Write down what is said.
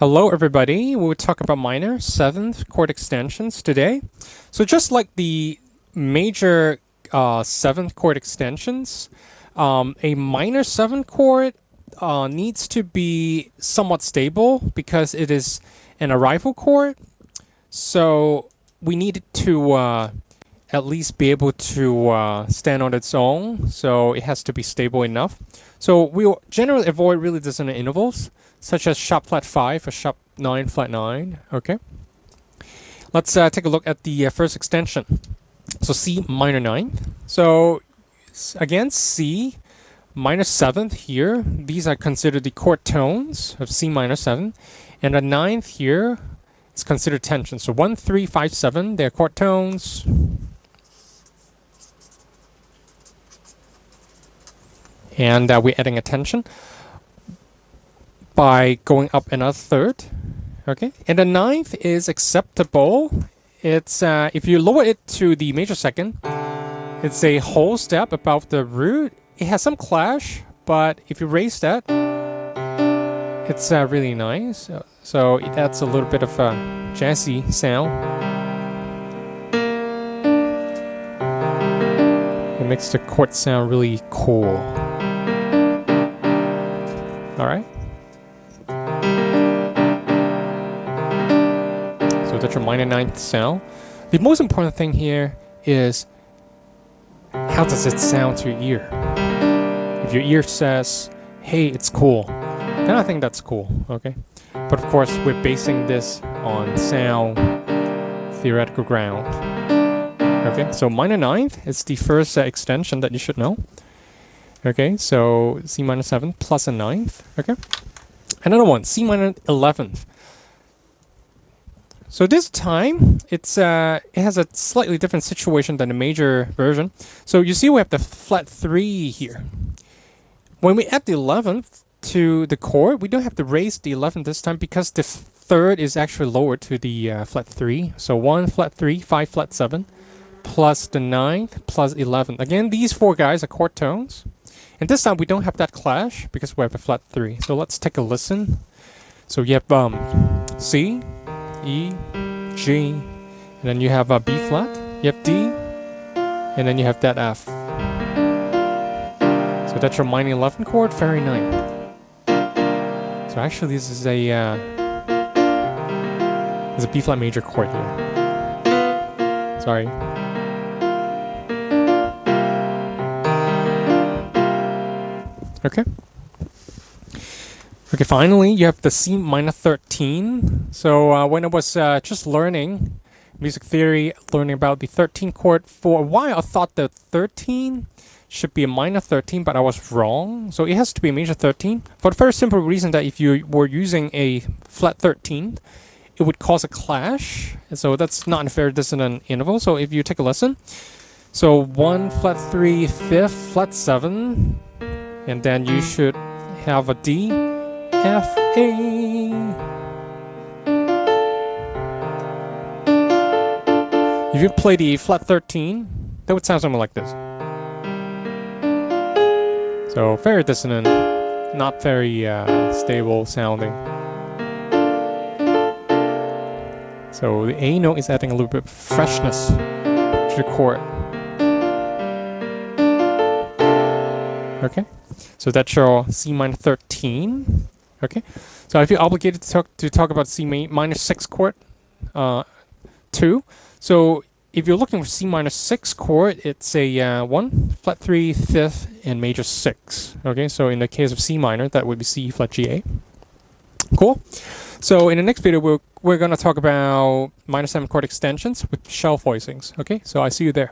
Hello everybody, we will talk about minor 7th chord extensions today. So just like the major 7th chord extensions, a minor 7th chord needs to be somewhat stable because it is an arrival chord. So we need it to at least be able to stand on its own, so it has to be stable enough. So we'll generally avoid really dissonant intervals, such as sharp flat 5 or sharp 9 flat 9. Okay. Let's take a look at the first extension. So C minor 9th. So again, C minor 7th here. These are considered the chord tones of C minor 7. And the 9th here is considered tension. So 1, 3, 5, 7, they're chord tones. And we're adding a tension by going up another third. Okay, and the 9th is acceptable. It's if you lower it to the major second, it's a whole step above the root. It has some clash, but if you raise that, it's really nice. So it adds a little bit of a jazzy sound. It makes the chord sound really cool. All right. So that's your minor 9th sound. The most important thing here is how does it sound to your ear? If your ear says, hey, it's cool, then I think that's cool, okay? But of course, we're basing this on sound theoretical ground. Okay, so minor 9th is the first extension that you should know. Okay, so C minor 7 plus a 9th. Okay, another one, C minor 11th. So this time it has a slightly different situation than the major version. So you see we have the flat 3 here. When we add the 11th to the chord, we don't have to raise the 11th this time because the third is actually lower to the flat 3. So 1 flat 3, 5 flat 7, plus the 9th plus 11th. Again, these 4 guys are chord tones. And this time we don't have that clash because we have a flat 3. So let's take a listen. So you have C, E, G, and then you have B flat, you have D, and then you have that F. So that's your minor 11 chord, very nice. So actually this is a there's a B flat major chord here. Sorry. Okay. Okay, finally, you have the C minor 13. So when I was just learning music theory, learning about the 13 chord, for a while I thought the 13 should be a minor 13, but I was wrong. So it has to be a major 13 for the very simple reason that if you were using a flat 13, it would cause a clash. And so that's not a very dissonant interval. So if you take a listen, so 1 flat 3, 5th, flat 7, and then you should have a D, F, A. If you play the flat 13, that would sound something like this. So very dissonant, not very stable sounding. So the A note is adding a little bit of freshness to the chord. Okay, so that's your C minor 13. Okay, so I feel obligated to talk about C minor 6 chord too. So if you're looking for C minor 6 chord, it's a 1 flat 3 5th and major 6. Okay, so in the case of C minor, that would be C flat G A. Cool. So in the next video, we're gonna talk about minor 7 chord extensions with shell voicings. Okay, so I see you there.